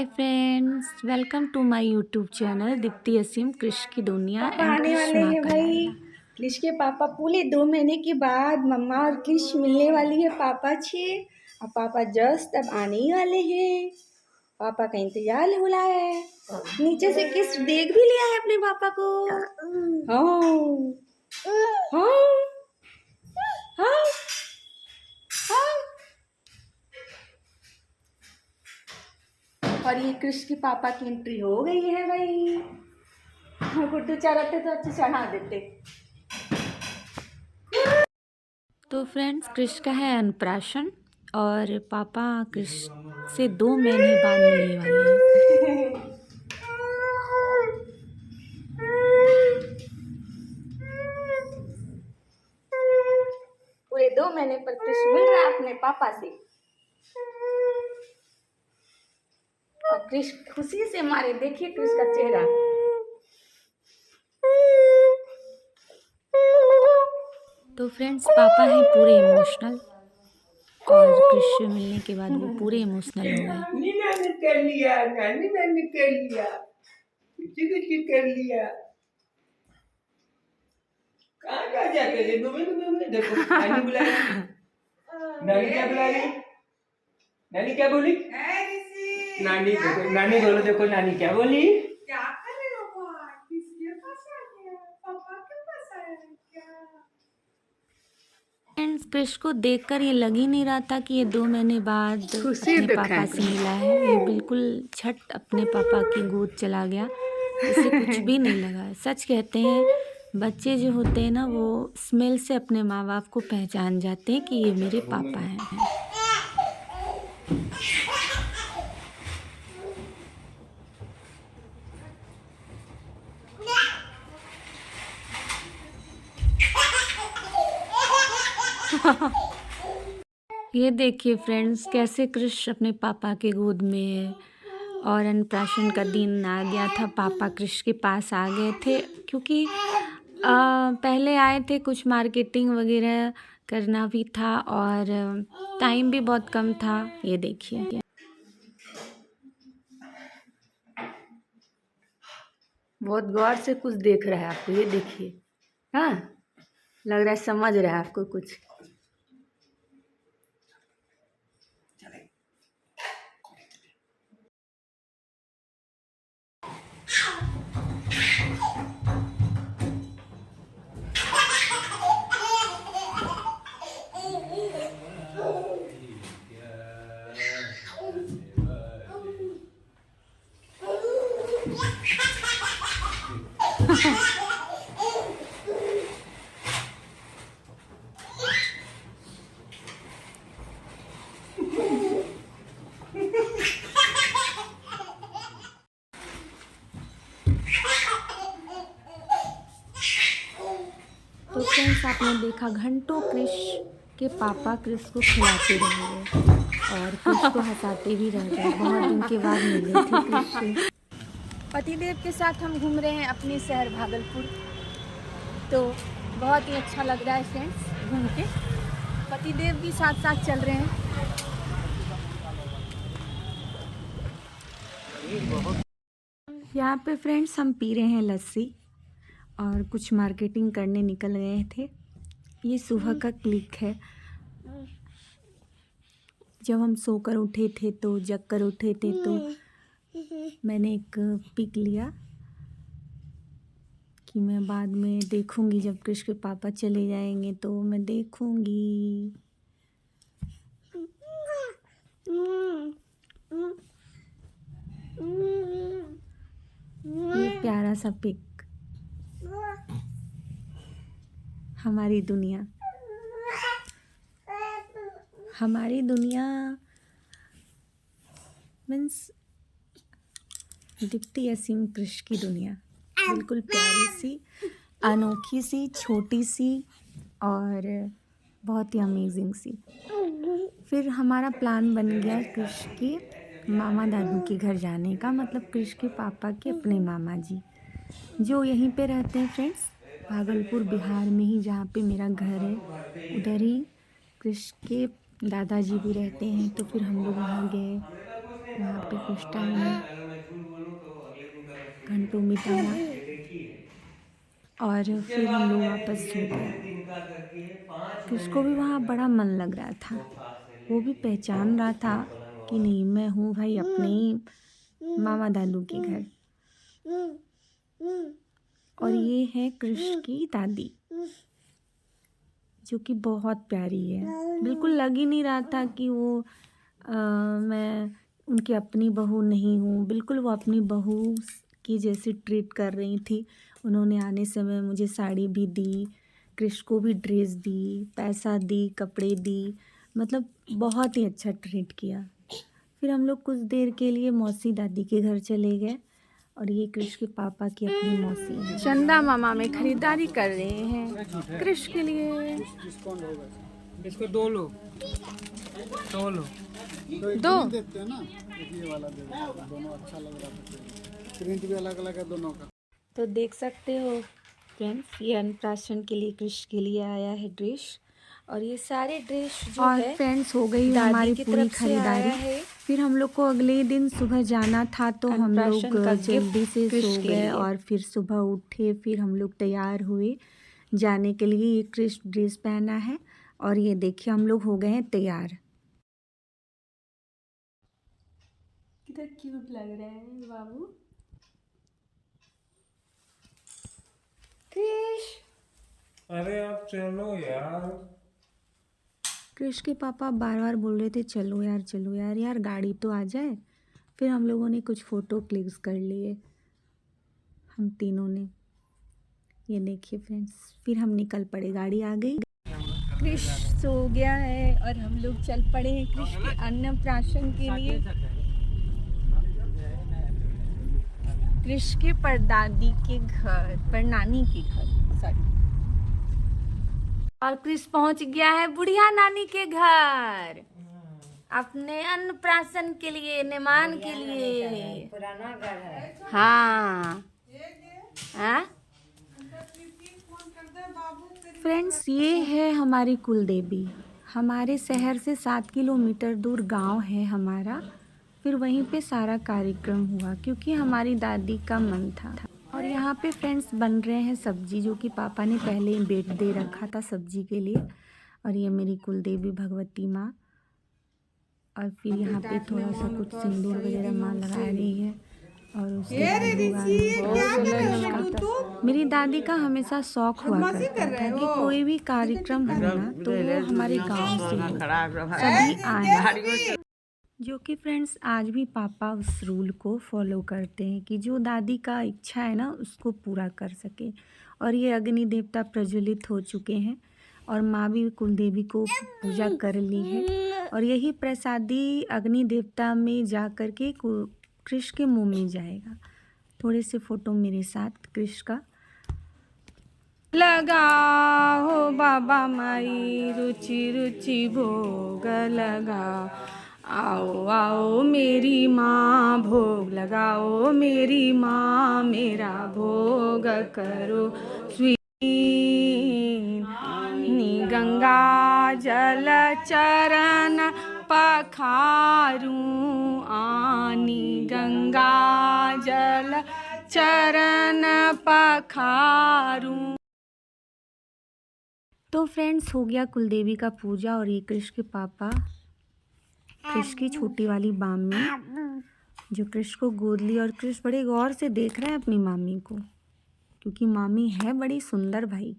Hi friends, welcome to my YouTube channel Deepti Aseem Krish की दुनिया पापा एंड आने कृष वाले माँ हैं का भाई। लाडला। क्लिश के पापा पूरे 2 महीने के बाद मम्मा और क्लिश मिलने वाली है पापा छे। और पापा जस्ट अब आने ही वाले हैं। पापा का इंतजार हो रहा है। नीचे से किस देख भी लिया है अपने पापा को। हाँ हाँ हाँ हाँ। और ये कृष के पापा की एंट्री हो गई है भाई। गुड्डू चाहते तो अच्छे चढ़ा देते। तो फ्रेंड्स, कृष का है अन्नप्राशन और पापा कृष से 2 महीने बाद मिलने वाले हैं। पूरे 2 महीने पर कृष मिल रहा है अपने पापा से। और कृष खुशी से मारे, देखिए कृष का चेहरा। तो फ्रेंड्स, पापा हैं पूरे इमोशनल और कृष से मिलने के बाद वो पूरे इमोशनल हो गए। नानी कर लिया, नानी कर लिया, कुछ कर लिया। कहाँ जाते थे तुम्हें देखो, नानी बुला रही। नानी क्या बुला रही? नानी क्या बोली? नानी देखो, नानी बोलो, देखो नानी क्या बोली? क्या कर रहे हो बाहर? किसके पास आ गया? पापा के पास आया है क्या? फ्रेंड्स, कृष को देखकर ये लग ही नहीं रहा था कि ये 2 महीने बाद खुशी अपने दिखाए पापा से मिला है। ये बिल्कुल झट अपने पापा की गोद चला गया। इसे कुछ भी नहीं लगा। सच कहते हैं, बच्चे जो होते हैं ना, वो स्मेल से अपने माँ बाप को पहचान जाते हैं कि ये मेरे पापा हैं। ये देखिए फ्रेंड्स, कैसे कृष अपने पापा के गोद में है। और अन्नप्राशन का दिन आ गया था, पापा कृष के पास आ गए थे क्योंकि पहले आए थे, कुछ मार्केटिंग वगैरह करना भी था और टाइम भी बहुत कम था। ये देखिए, बहुत गौर से कुछ देख रहा है आपको, ये देखिए। हाँ, लग रहा है समझ रहा है आपको कुछ। तो फ्रेंड्स, आपने देखा घंटों कृष के पापा कृष को खिलाते रह गए और कृष को हंसाते भी रह गए। बहुत दिन के बाद मिले थे कृष से। पतिदेव के साथ हम घूम रहे हैं अपने शहर भागलपुर। तो बहुत ही अच्छा लग रहा है फ्रेंड्स घूम के। पतिदेव भी साथ साथ चल रहे हैं। यहाँ पे फ्रेंड्स हम पी रहे हैं लस्सी और कुछ मार्केटिंग करने निकल गए थे। ये सुबह का क्लिक है। जब हम सोकर उठे थे तो जग कर उठे थे तो मैंने एक पिक लिया कि मैं बाद में देखूंगी, जब कृष के पापा चले जाएंगे तो मैं देखूंगी। ये प्यारा सा पिक, हमारी दुनिया, हमारी दुनिया मीन्स दीप्ति असीम कृष की दुनिया। बिल्कुल प्यारी सी, अनोखी सी, छोटी सी और बहुत ही अमेजिंग सी। फिर हमारा प्लान बन गया कृष के मामा दादू के घर जाने का, मतलब कृष के पापा के अपने मामा जी जो यहीं पे रहते हैं फ्रेंड्स, भागलपुर बिहार में ही, जहाँ पे मेरा घर है उधर ही कृष के दादाजी भी रहते हैं। तो फिर हम लोग वहाँ गए, वहाँ पे कुछ टाइम घंटों बिताया और फिर हम लोग वापस सो गए। क्रिश को भी वहाँ बड़ा मन लग रहा था, वो भी पहचान रहा था कि नहीं मैं हूँ भाई अपने ही मामा दादू के घर। और ये है क्रिश की दादी जो कि बहुत प्यारी है। बिल्कुल लग ही नहीं रहा था कि वो मैं उनकी अपनी बहू नहीं हूँ, बिल्कुल वो अपनी बहू की जैसी ट्रीट कर रही थी। उन्होंने आने समय मुझे साड़ी भी दी, क्रिश को भी ड्रेस दी, पैसा दी, कपड़े दी, मतलब बहुत ही अच्छा ट्रीट किया। फिर हम लोग कुछ देर के लिए मौसी दादी के घर चले गए और ये क्रिश के पापा की अपनी मौसी है। चंदा मामा में खरीदारी कर रहे हैं क्रिश के लिए। इसको दो लो। दो देखते हैं ना, ये वाला दे दो, दोनों अच्छा लग रहा था, प्रिंट भी अलग अलग है दोनों का। तो देख सकते हो फ्रेंड्स, ये अन्नप्राशन के लिए क्रिश के लिए आया है ड्रेस। और ये सारे ड्रेस जो और है फ्रेंड्स हो गई दादी हमारी की पूरी तरफ से आया खरीदारी। है। फिर हम लोग को अगले दिन सुबह जाना था तो हम लोग अन्नप्राशन का जल्दी गिफ्ट से क्रिश सो के गए लिए। और फिर सुबह उठे, फिर हम लोग तैयार हुए जाने के लिए। ये क्रिश ड्रेस पहना है और ये देखिए हम लोग हो गए हैं तैयार। कितना क्यूट लग रहा है बाबू क्रिश। अरे आप चलो यार। क्रिश के पापा बार बार बोल रहे थे चलो यार चलो यार, यार गाड़ी तो आ जाए। फिर हम लोगों ने कुछ फ़ोटो क्लिक्स कर लिए हम तीनों ने। ये देखिए फ्रेंड्स, फिर हम निकल पड़े, गाड़ी आ गई। क्रिश सो गया है और हम लोग चल पड़े हैं क्रिश के अन्नप्राशन के लिए। क्रिश के परदादी के घर, परनानी के घर, सॉरी। और क्रिश पहुंच गया है बुढ़िया नानी के घर अपने अन्नप्राशन के लिए, नेमान के लिए। पुराना घर है। हाँ हाँ फ्रेंड्स, ये है हमारी कुलदेवी। हमारे शहर से 7 किलोमीटर दूर गांव है हमारा। फिर वहीं पे सारा कार्यक्रम हुआ क्योंकि हमारी दादी का मन था। और यहाँ पे फ्रेंड्स बन रहे हैं सब्जी, जो कि पापा ने पहले ही बेट दे रखा था सब्जी के लिए। और ये मेरी कुलदेवी भगवती माँ। और फिर यहाँ पे थोड़ा सा कुछ सिंदूर वगैरह माँ लगा रही है। और उसके बाद मेरी दादी का हमेशा शौक हुआ करता था कि कोई भी कार्यक्रम हो ना तो वो हमारे गांव से हो, सभी आए। जो कि फ्रेंड्स आज भी पापा उस रूल को फॉलो करते हैं कि जो दादी का इच्छा है ना उसको पूरा कर सके। और ये अग्नि देवता प्रज्वलित हो चुके हैं और माँ भी कुलदेवी को पूजा कर ली है। और यही प्रसादी अग्नि देवता में जा कर के क्रिश के मुंह में जाएगा। थोड़े से फोटो मेरे साथ क्रिश का। लगाओ बाबा माई रुचि रुचि भोग लगाओ, आओ आओ मेरी माँ भोग लगाओ, मेरी माँ मेरा भोग करो स्वीन। नी गंगा जल चरण पखारूं, आनी गंगा जल चरण पखारूं। तो फ्रेंड्स हो गया कुलदेवी का पूजा। और ये क्रिश के पापा क्रिश की छोटी वाली मामी जो क्रिश को गोद ली। और क्रिश बड़े गौर से देख रहा है अपनी मामी को क्योंकि मामी है बड़ी सुंदर भाई।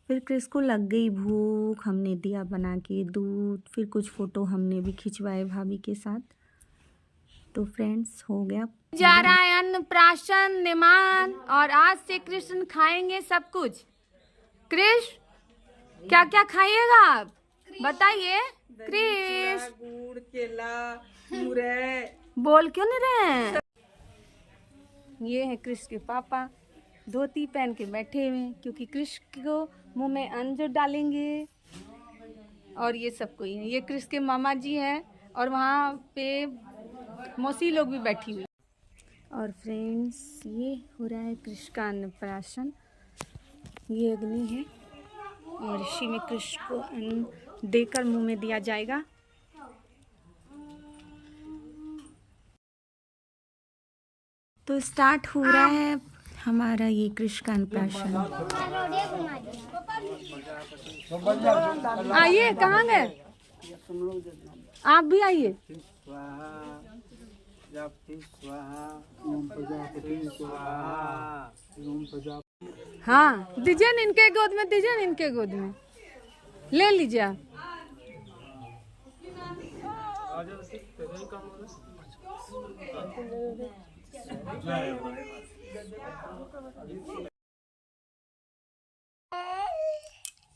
फिर क्रिश को लग गई भूख, हमने दिया बना के दूध। फिर कुछ फ़ोटो हमने भी खिंचवाए भाभी के साथ। तो फ्रेंड्स हो गया जा रहा है अन्नप्राशन निमान और आज से कृष्ण खाएंगे सब कुछ। कृष्ण क्या क्या खाइएगा आप बताइए। कृष्ण गुड़ केला मुरई बोल क्यों नहीं रहे हैं। ये है कृष्ण के पापा धोती पहन के बैठे हुए हैं क्योंकि कृष्ण को मुंह में अन्न जो डालेंगे। और ये सब कोई है, ये कृष्ण के मामा जी हैं और वहाँ पे मौसी लोग भी बैठी हुई। और फ्रेंड्स ये हो रहा है कृष्ण का अन्नप्राशन। ये अग्नि है और इसी में कृष्ण को अन्न देकर मुंह में दिया जाएगा। तो स्टार्ट हो रहा है हमारा ये कृष्ण का अन्नप्राशन। आइए, कहाँ गए आप? भी आइए। हाँ, दीजिए न इनके गोद में, दीजिए न इनके गोद में, ले लीजिए आप।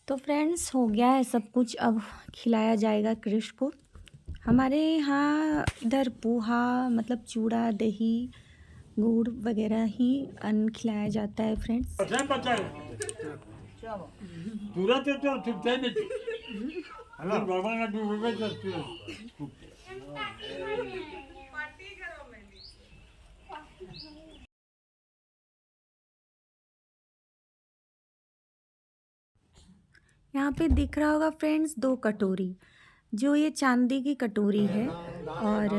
तो फ्रेंड्स, हो गया है सब कुछ, अब खिलाया जाएगा कृष्ण को। हमारे यहाँ इधर पोहा मतलब चूड़ा, दही, गुड़ वगैरह ही अन्न खिलाया जाता है फ्रेंड्स। यहाँ पे दिख रहा होगा फ्रेंड्स 2 कटोरी, जो ये चांदी की कटोरी है। और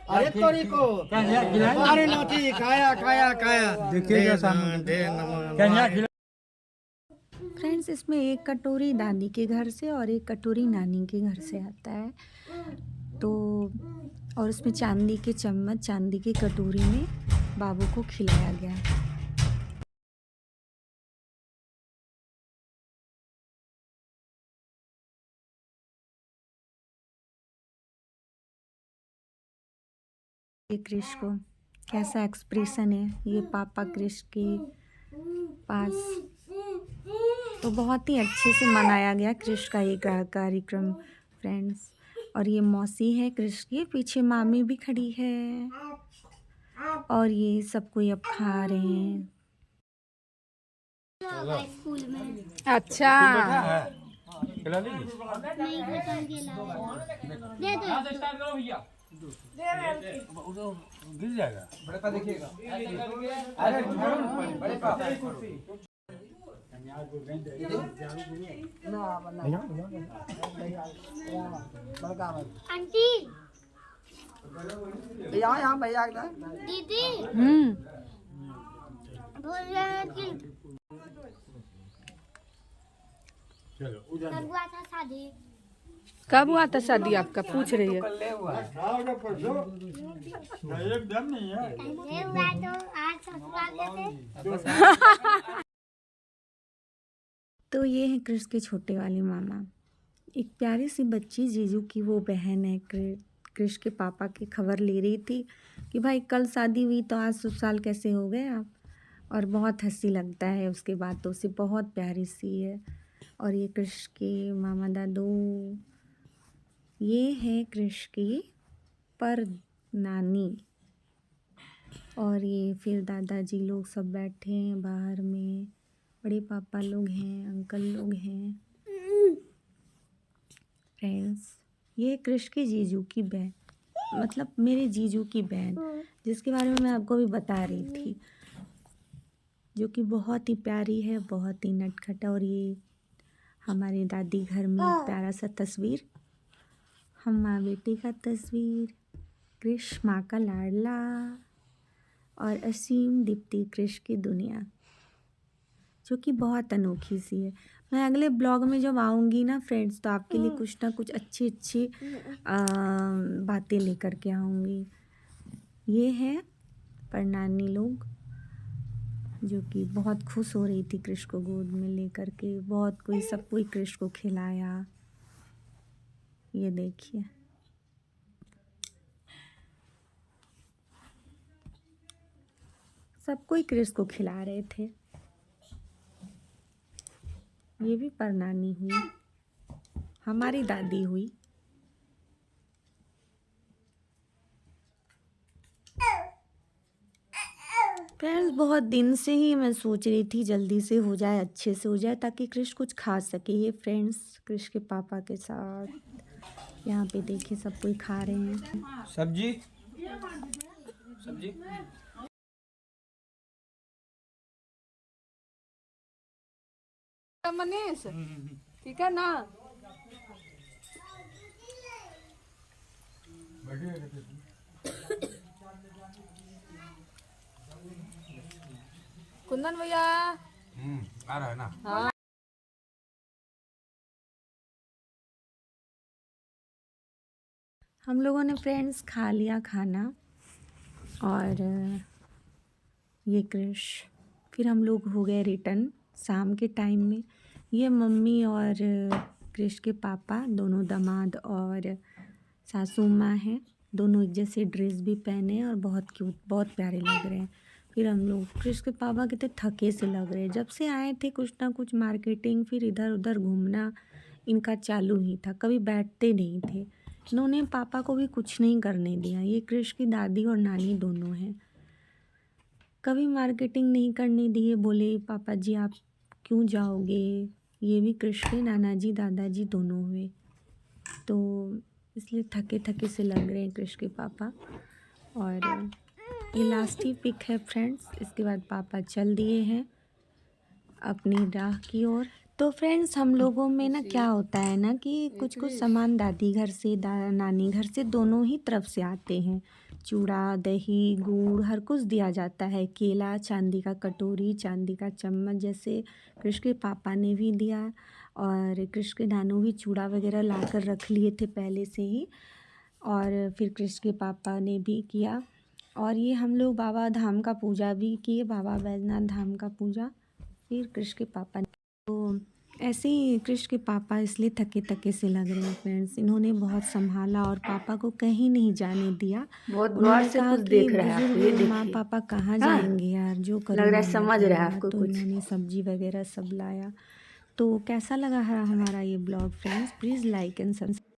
अरे तोरी को अरे नोती खाया खाया खाया देखिएगा सामने। फ्रेंड्स, इसमें 1 कटोरी दादी के घर से और 1 कटोरी नानी के घर से आता है। तो और उसमें चांदी के चम्मच, चांदी की कटोरी में बाबू को खिलाया गया। ये कृष्ण को कैसा एक्सप्रेशन है ये पापा कृष्ण के पास। तो बहुत ही अच्छे से मनाया गया कृष्ण का ये कार्यक्रम फ्रेंड्स। और ये मौसी है कृष्ण की, पीछे मामी भी खड़ी है। और ये सब कोई अब खा रहे हैं। अच्छा, गिर जाएगा। बड़े पा देखिएगा। अरे बड़े पा आंटी यहाँ भैया दीदी बोल रहे हैं कि कब हुआ था शादी? कब हुआ था शादी आपका, पूछ रही है। पहले हुआ तो आज ससुराल कैसे? तो ये है कृष्ण के छोटे वाले मामा। एक प्यारी सी बच्ची जीजू की वो बहन है। कृष्ण के पापा की खबर ले रही थी कि भाई कल शादी हुई तो आज ससुराल कैसे हो गए आप। और बहुत हंसी लगता है उसके बातों से, बहुत प्यारी सी है। और ये कृष्ण के मामा दादू, ये है कृष्ण की पर नानी। और ये फिर दादाजी लोग सब बैठे हैं बाहर में, बड़े पापा लोग हैं, अंकल लोग हैं। फ्रेंड्स, ये कृष्ण के जीजू की बहन, मतलब मेरे जीजू की बहन, जिसके बारे में मैं आपको भी बता रही थी, जो कि बहुत ही प्यारी है, बहुत ही नटखट। और ये हमारे दादी घर में एक प्यारा सा तस्वीर, हम माँ बेटी का तस्वीर, कृष्ण माँ का लाडला और असीम दीप्ति कृष्ण की दुनिया, जो कि बहुत अनोखी सी है। मैं अगले ब्लॉग में जब आऊँगी ना फ्रेंड्स, तो आपके लिए कुछ ना कुछ अच्छी अच्छी बातें लेकर के आऊँगी। ये है परनानी लोग, जो कि बहुत खुश हो रही थी कृष्ण को गोद में लेकर के। बहुत कोई, सब कोई कृष्ण को खिलाया। ये देखिए, सब कोई कृष्ण को खिला रहे थे। ये भी परनानी हुई, हमारी दादी हुई। फ्रेंड्स, बहुत दिन से ही मैं सोच रही थी जल्दी से हो जाए, अच्छे से हो जाए, ताकि कृष्ण कुछ खा सके। ये फ्रेंड्स कृष्ण के पापा के साथ यहाँ पे देखिए सब कोई खा रहे हैं सब्जी सब्जी। मनीष ठीक है ना? कुंदन भैया आ रहा है ना। हम लोगों ने फ्रेंड्स खा लिया खाना और ये क्रिश फिर हम लोग हो गए रिटर्न शाम के टाइम में। ये मम्मी और क्रिश के पापा दोनों दामाद और सासू माँ हैं, दोनों एक जैसे ड्रेस भी पहने हैं और बहुत क्यूट बहुत प्यारे लग रहे हैं। फिर हम लोग क्रिश के पापा कितने थके से लग रहे हैं, जब से आए थे कुछ ना कुछ मार्केटिंग फिर इधर उधर घूमना इनका चालू ही था, कभी बैठते नहीं थे। इन्होंने पापा को भी कुछ नहीं करने दिया। ये क्रिश की दादी और नानी दोनों हैं, कभी मार्केटिंग नहीं करने दिए। बोले पापा जी आप क्यों जाओगे। ये भी क्रिश के नाना जी दादाजी दोनों हुए, तो इसलिए थके थके से लग रहे हैं क्रिश के पापा। और ये लास्ट ही पिक है फ्रेंड्स, इसके बाद पापा चल दिए हैं अपनी राह की ओर। तो फ्रेंड्स हम लोगों में ना क्या होता है ना कि कुछ कुछ सामान दादी घर से नानी घर से दोनों ही तरफ से आते हैं। चूड़ा दही गुड़ हर कुछ दिया जाता है, केला, चांदी का कटोरी, चांदी का चम्मच, जैसे कृष के पापा ने भी दिया और कृष के नानू भी चूड़ा वगैरह ला कर रख लिए थे पहले से ही, और फिर कृष के पापा ने भी किया। और ये हम लोग बाबा धाम का पूजा भी किए, बाबा बैजनाथ धाम का पूजा। फिर कृष के पापा तो ऐसे ही कृष के पापा इसलिए थके थके से लग रहे हैं फ्रेंड्स। इन्होंने बहुत संभाला और पापा को कहीं नहीं जाने दिया। बहुत गौर उन्होंने से कहा कुछ कि देख रहा है आपको, ये बुजुर्ग माँ देखिए। पापा कहाँ हाँ, जाएंगे यार, जो लग रहा है करूँगा मैं समझ रहा है करूँगा। आपको तो कुछ। इन्होंने सब्जी वगैरह सब लाया। तो कैसा लगा हमारा ये blog friends, please like and subscribe.